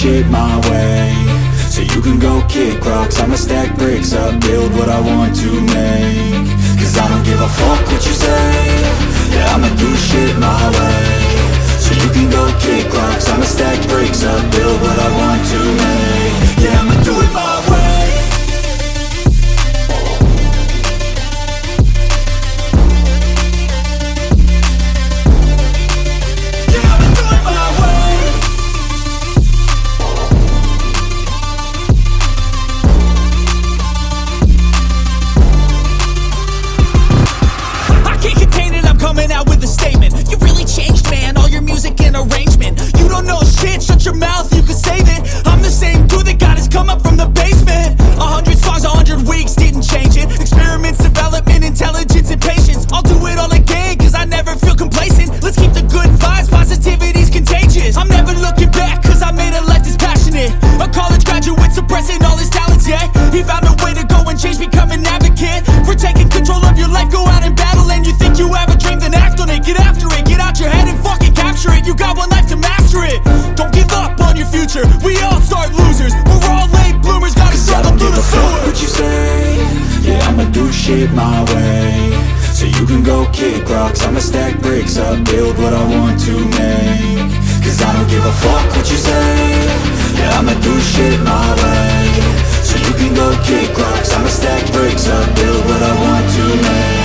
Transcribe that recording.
shit my way, so you can go kick rocks. I'ma stack bricks up, build what I want to make. Cause I don't give a fuck what you say. Yeah, I'ma do shit my way, so you can go kick rocks. I'ma stack bricks up, build what I want to make. Yeah, I'ma do it my way. Coming out with a statement. You really changed, man, all your music and arrangement. You don't know shit, shut your mouth, you can save it. I'm the same dude that got his come up from the basement. 100 songs, 100 weeks, didn't change it. Experiments, development, intelligence, and patience. I'll do it all again, cause I never feel complacent. Let's keep the good vibes, positivity's contagious. I'm never looking back, cause I made a life that's passionate. A college graduate suppressing all his talents, yeah. He found a way to go and change, become an advocate. For taking control of your life, go out and battle. And you think you have a dream, then act on it. Get after it, get out your head and fucking capture it. You got one life to master it. Don't give up on your future, we all start losers. We're all late bloomers, gotta struggle through the sewer. What you say? Yeah, I'ma do shit my way, so you can go kick rocks. I'ma stack bricks up, build what I want to make. Cause I don't give a fuck what you say. Yeah, I'ma do shit my way, so you can go kick rocks. I'ma stack bricks up, build what I want to make.